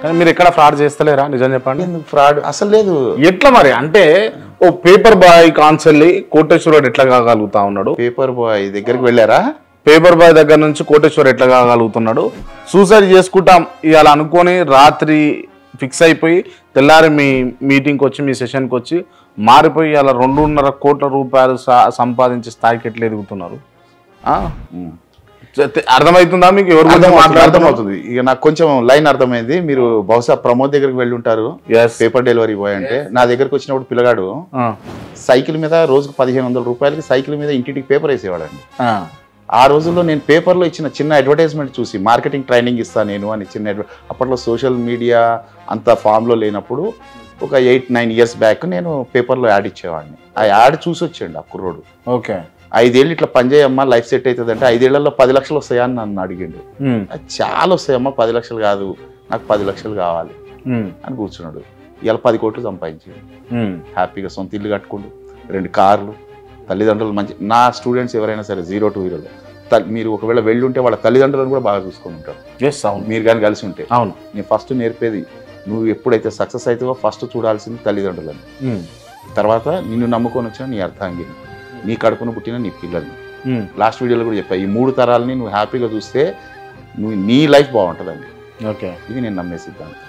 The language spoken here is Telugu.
కానీ మీరు ఎక్కడ ఫ్రాడ్ చేస్తలేరా నిజం చెప్పండి? ఫ్రాడ్ అసలు లేదు. ఎట్లా మరి అంటే ఓ పేపర్ బాయ్ కాన్సెల్లి కోటేశ్వరుడు ఎట్లా కాగలుగుతా ఉన్నాడు? పేపర్ బాయ్ దగ్గరికి వెళ్ళారా? పేపర్ బాయ్ దగ్గర నుంచి కోటేశ్వర్ ఎట్లా కాగలుగుతున్నాడు? సూసైడ్ చేసుకుంటాం ఇవాళ అనుకొని రాత్రి ఫిక్స్ అయిపోయి తెల్లారి మీ మీటింగ్కి వచ్చి మీ సెషన్కి వచ్చి మారిపోయి అలా 2.5 కోట్ల రూపాయలు సంపాదించే స్థాయికి ఎట్లా ఎదుగుతున్నారు? అర్థమవుతుందా మీకు? ఎవరు అర్థమవుతుంది. ఇక నాకు కొంచెం లైన్ అర్థమైంది. మీరు బహుశా ప్రమోద్ దగ్గరికి వెళ్ళి ఉంటారు, పేపర్ డెలివరీ బాయ్ అంటే. నా దగ్గరకు వచ్చినప్పుడు పిల్లగాడు సైకిల్ మీద రోజుకు 1500 రూపాయలకి సైకిల్ మీద ఇంటింటికి పేపర్ వేసేవాడండి. ఆ రోజుల్లో నేను పేపర్లో ఇచ్చిన చిన్న అడ్వర్టైజ్మెంట్ చూసి మార్కెటింగ్ ట్రైనింగ్ ఇస్తాను నేను అని చిన్న అప్పట్లో సోషల్ మీడియా అంత ఫామ్లో లేనప్పుడు ఒక 8-9 ఇయర్స్ బ్యాక్ నేను పేపర్లో యాడ్ ఇచ్చేవాడిని. ఆ యాడ్ చూసి వచ్చాడు ఆ కుర్రోడు. ఓకే, 5 ఏళ్ళు ఇట్లా పనిచేయమ్మా లైఫ్ సెట్ అవుతుంది అంటే 5 ఏళ్లలో 10 లక్షలు వస్తాయా అని నన్ను అడిగిండు. చాలా వస్తాయమ్మా, 10 లక్షలు కాదు నాకు 10 లక్షలు కావాలి అని కూర్చున్నాడు. ఇలా 10 కోట్లు సంపాదించాడు. హ్యాపీగా సొంత ఇల్లు కట్టుకుంటూ 2 కార్లు, తల్లిదండ్రులు మంచి. నా స్టూడెంట్స్ ఎవరైనా సరే 0 to 0 మీరు ఒకవేళ వెళ్ళి ఉంటే వాళ్ళ తల్లిదండ్రులను కూడా బాగా చూసుకొని ఉంటారు. మీరు కానీ కలిసి ఉంటే. అవును, నేను ఫస్ట్ నేర్పేది నువ్వు ఎప్పుడైతే సక్సెస్ అవుతావో ఫస్ట్ చూడాల్సింది తల్లిదండ్రులని, తర్వాత నిన్ను నమ్ముకొని వచ్చిన నీ అర్థాంగిని, నీ కడుపును పుట్టిన నీ పిల్లల్ని. లాస్ట్ వీడియోలో కూడా చెప్పా, ఈ 3 తరాలని నువ్వు హ్యాపీగా చూస్తే నువ్వు నీ లైఫ్ బాగుంటుందండి. ఓకే, ఇది నేను నమ్మే సిద్ధాంతం.